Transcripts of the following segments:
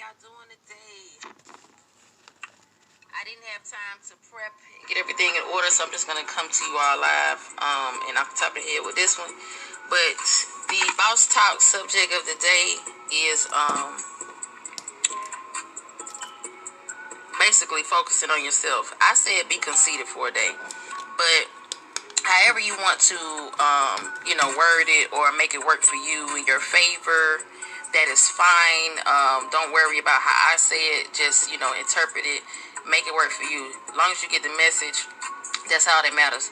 y'all doing today? I didn't have time to prep and get everything in order, so I'm just gonna come to you all live and off the top of the head with this one. But the boss talk subject of the day is basically focusing on yourself. I said be conceited for a day, but however you want to word it or make it work for you in your favor, that is fine. Don't worry about how I say it. Just interpret it, make it work for you. As long as you get the message, that's all that matters.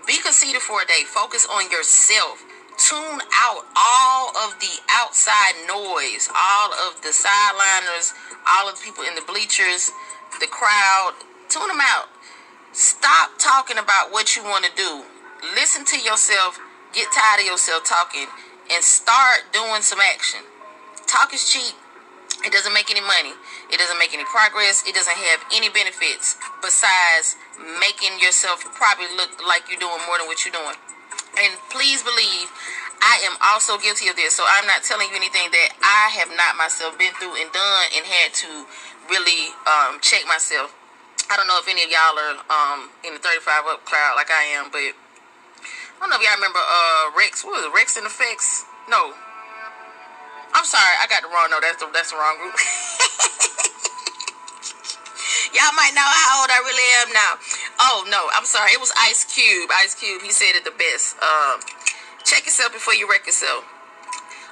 Be conceited for a day. Focus on yourself. Tune out all of the outside noise, all of the sideliners, all of the people in the bleachers, the crowd. Tune them out. Stop talking about what you want to do. Listen to yourself. Get tired of yourself talking and start doing some action. Talk is cheap. It doesn't make any money. It doesn't make any progress. It doesn't have any benefits besides making yourself probably look like you're doing more than what you're doing. And please believe, I am also guilty of this. So I'm not telling you anything that I have not myself been through and done and had to really check myself. I don't know if any of y'all are in the 35 up crowd like I am, but I don't know if y'all remember Rex. What was it? Rex and Effects? No. I'm sorry, I got the wrong. No, that's the wrong group. Y'all might know how old I really am now. Oh no, I'm sorry. It was Ice Cube. Ice Cube. He said it the best. Check yourself before you wreck yourself.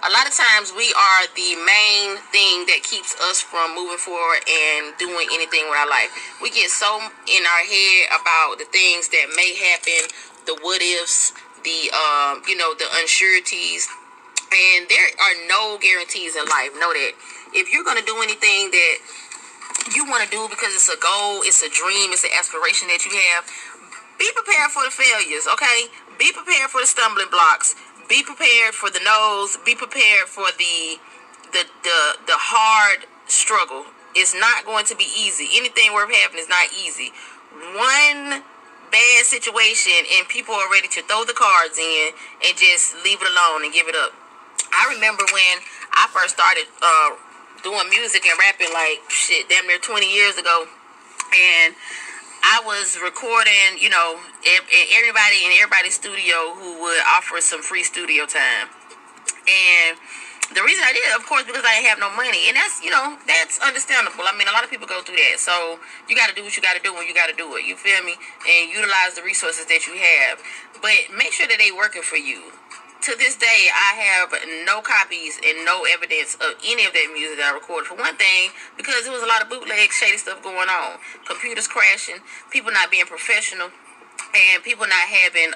A lot of times we are the main thing that keeps us from moving forward and doing anything with our life. We get so in our head about the things that may happen, the what ifs, the the unsureties. And there are no guarantees in life. Know that. If you're going to do anything that you want to do because it's a goal, it's a dream, it's an aspiration that you have, be prepared for the failures, okay? Be prepared for the stumbling blocks. Be prepared for the no's. Be prepared for the hard struggle. It's not going to be easy. Anything worth having is not easy. One bad situation and people are ready to throw the cards in and just leave it alone and give it up. I remember when I first started doing music and rapping, like damn near 20 years ago, and I was recording, everybody in everybody's studio who would offer some free studio time. And the reason I did it, of course, because I didn't have no money. And that's understandable. I mean, a lot of people go through that. So you got to do what you got to do when you got to do it. You feel me? And utilize the resources that you have. But make sure that they working for you. To this day, I have no copies and no evidence of any of that music that I recorded. For one thing, because there was a lot of bootleg, shady stuff going on. Computers crashing, people not being professional, and people not having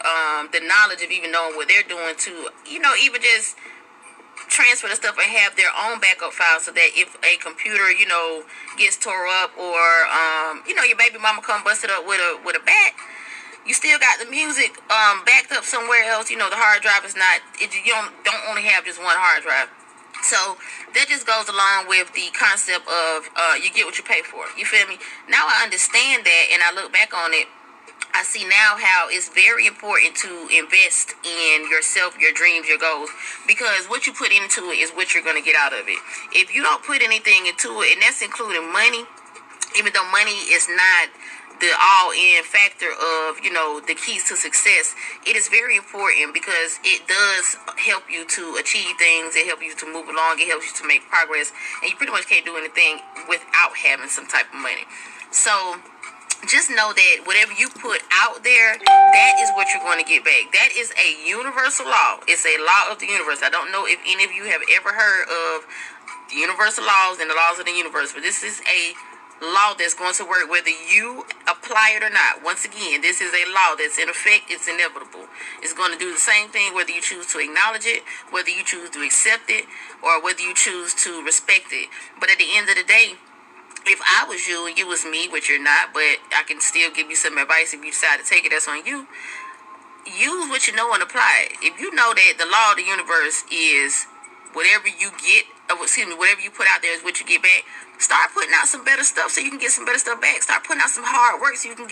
the knowledge of even knowing what they're doing to, even just transfer the stuff and have their own backup files so that if a computer, gets tore up or, your baby mama come busted up with a bat, you still got the music backed up somewhere else. The hard drive is not. You don't only have just one hard drive. So that just goes along with the concept of you get what you pay for. You feel me? Now I understand that, and I look back on it. I see now how it's very important to invest in yourself, your dreams, your goals, because what you put into it is what you're going to get out of it. If you don't put anything into it, and that's including money, even though money is not the all-in factor of, the keys to success, it is very important because it does help you to achieve things. It helps you to move along. It helps you to make progress. And you pretty much can't do anything without having some type of money. So just know that whatever you put out there, that is what you're going to get back. That is a universal law. It's a law of the universe. I don't know if any of you have ever heard of the universal laws and the laws of the universe, but this is a law that's going to work whether you apply it or not. Once again, this is a law that's in effect. It's inevitable. It's going to do the same thing whether you choose to acknowledge it, whether you choose to accept it, or whether you choose to respect it. But at the end of the day, if I was you and you was me, which you're not, but I can still give you some advice if you decide to take it, that's on you. Use what you know and apply it. If you know that the law of the universe is whatever you whatever you put out there is what you get back, start putting out some better stuff so you can get some better stuff back. Start putting out some hard work so you can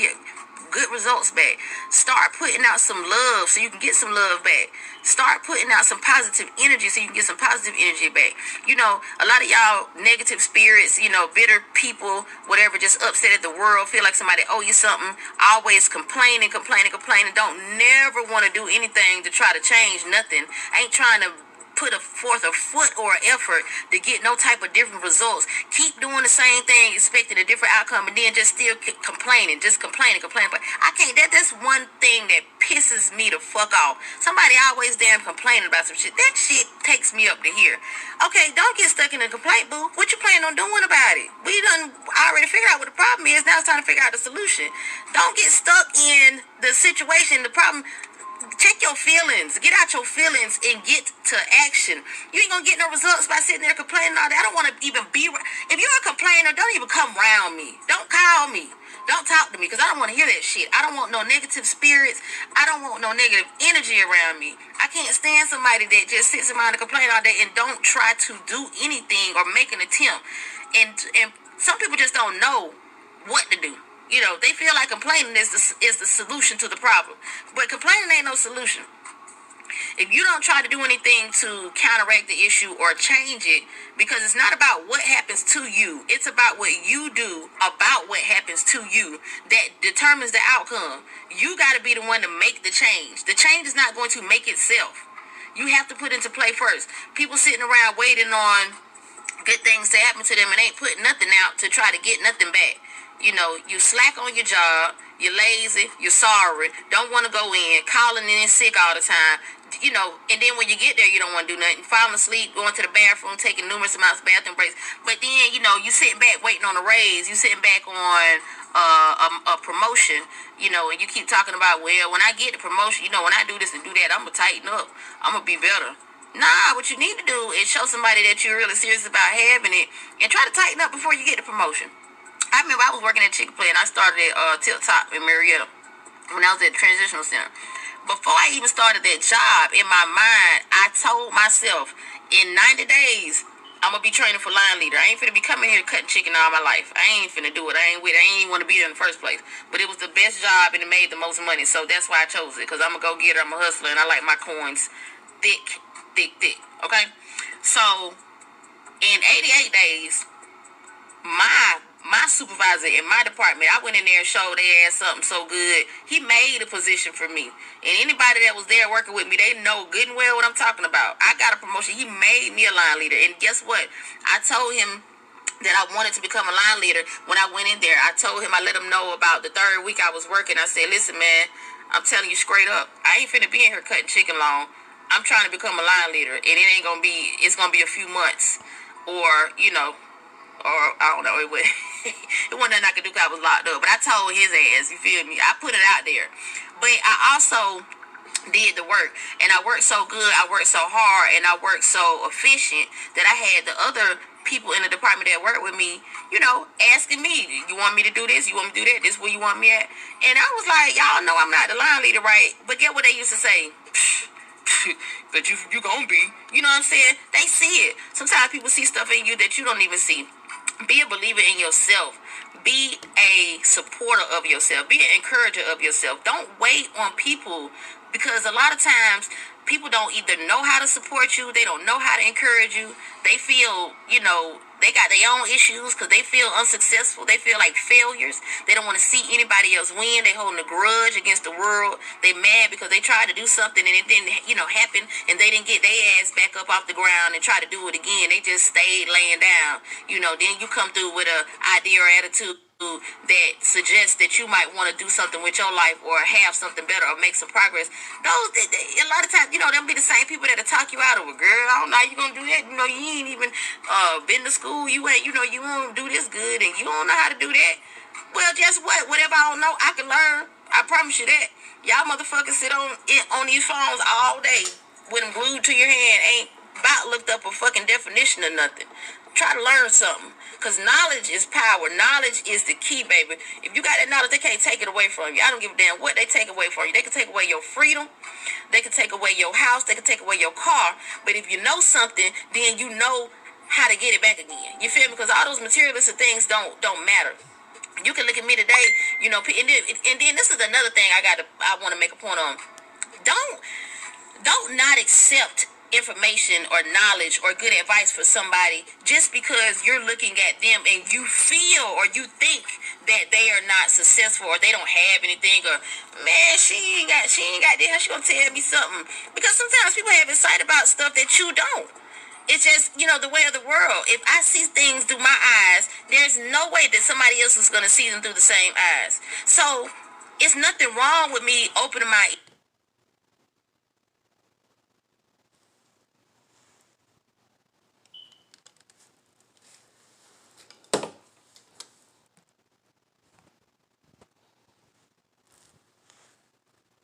good results back. Start putting out some love so you can get some love back. Start putting out some positive energy so you can get some positive energy back. You know, a lot of y'all negative spirits, you know, bitter people, whatever, just upset at the world, feel like somebody owe you something, always complaining, don't never want to do anything to try to change nothing, ain't trying to put forth a foot or effort to get no type of different results. Keep doing the same thing, expecting a different outcome, and then just still complaining. But I can't. That's one thing that pisses me the fuck off. Somebody always damn complaining about some shit. That shit takes me up to here. Okay, don't get stuck in a complaint, boo. What you plan on doing about it? We done already figured out what the problem is. Now it's time to figure out the solution. Don't get stuck in the situation, the problem. Check your feelings. Get out your feelings and get to action. You ain't gonna get no results by sitting there complaining all that. I don't want to even be. If you're a complainer, don't even come around me. Don't call me. Don't talk to me because I don't want to hear that shit. I don't want no negative spirits. I don't want no negative energy around me. I can't stand somebody that just sits around and complain all day and don't try to do anything or make an attempt. And some people just don't know what to do. You know, they feel like complaining is the solution to the problem. But complaining ain't no solution. If you don't try to do anything to counteract the issue or change it, because it's not about what happens to you, it's about what you do about what happens to you that determines the outcome. You got to be the one to make the change. The change is not going to make itself. You have to put into play first. People sitting around waiting on good things to happen to them and ain't putting nothing out to try to get nothing back. You know, you slack on your job, you're lazy, you're sorry, don't want to go in, calling in sick all the time, you know, and then when you get there, you don't want to do nothing, falling asleep, going to the bathroom, taking numerous amounts of bathroom breaks, but then, you know, you sitting back waiting on a raise, you sitting back on a promotion, you know, and you keep talking about, well, when I get the promotion, you know, when I do this and do that, I'm going to tighten up, I'm going to be better. Nah, what you need to do is show somebody that you're really serious about having it and try to tighten up before you get the promotion. I remember I was working at Chick-fil-A and I started at Tip Top in Marietta when I was at the Transitional Center. Before I even started that job, in my mind, I told myself, in 90 days, I'm going to be training for line leader. I ain't finna be coming here cutting chicken all my life. I ain't finna do it. I ain't even want to be there in the first place. But it was the best job and it made the most money. So that's why I chose it. Because I'm a go-getter, I'm a hustler, and I like my coins thick. Okay? So, in 88 days, my supervisor in my department, I went in there and showed their ass something so good. He made a position for me. And anybody that was there working with me, they know good and well what I'm talking about. I got a promotion. He made me a line leader. And guess what? I told him that I wanted to become a line leader when I went in there. I told him, I let him know about the third week I was working. I said, listen, man, I'm telling you straight up, I ain't finna be in here cutting chicken long. I'm trying to become a line leader. And it's gonna be a few months. Or, you know, or I don't know, it wasn't nothing I could do because I was locked up. But I told his ass, you feel me? I put it out there. But I also did the work. And I worked so good, I worked so hard, and I worked so efficient that I had the other people in the department that worked with me, you know, asking me, you want me to do this? You want me to do that? This where you want me at? And I was like, y'all know I'm not the line leader, right? But get what they used to say? But you gonna be. You know what I'm saying? They see it. Sometimes people see stuff in you that you don't even see. Be a believer in yourself. Be a supporter of yourself. Be an encourager of yourself. Don't wait on people, because a lot of times people don't either know how to support you, they don't know how to encourage you. They feel, you know, they got their own issues because they feel unsuccessful. They feel like failures. They don't want to see anybody else win. They holding a grudge against the world. They mad because they tried to do something and it didn't, you know, happen, and they didn't get their ass back up off the ground and try to do it again. They just stayed laying down. You know, then you come through with an idea or attitude that suggests that you might want to do something with your life or have something better or make some progress. A lot of times, you know, them be the same people that'll talk you out of it. Girl, I don't know how you gonna do that. You know, you ain't even been to school. You ain't, you know, you won't do this good and you don't know how to do that. Well, just what? Whatever I don't know, I can learn. I promise you that. Y'all motherfuckers sit on these phones all day with them glued to your hand. Ain't about looked up a fucking definition or nothing. Try to learn something. Because knowledge is power. Knowledge is the key, baby. If you got that knowledge, they can't take it away from you. I don't give a damn what they take away from you. They can take away your freedom. They can take away your house. They can take away your car. But if you know something, then you know how to get it back again. You feel me? Because all those materialistic things don't matter. You can look at me today, and then this is another thing I want to make a point on. Don't not accept information or knowledge or good advice for somebody just because you're looking at them and you feel or you think that they are not successful or they don't have anything, or man, she ain't got this, how she gonna tell me something? Because sometimes people have insight about stuff that you don't. It's just, the way of the world. If I see things through my eyes, there's no way that somebody else is going to see them through the same eyes. So it's nothing wrong with me opening my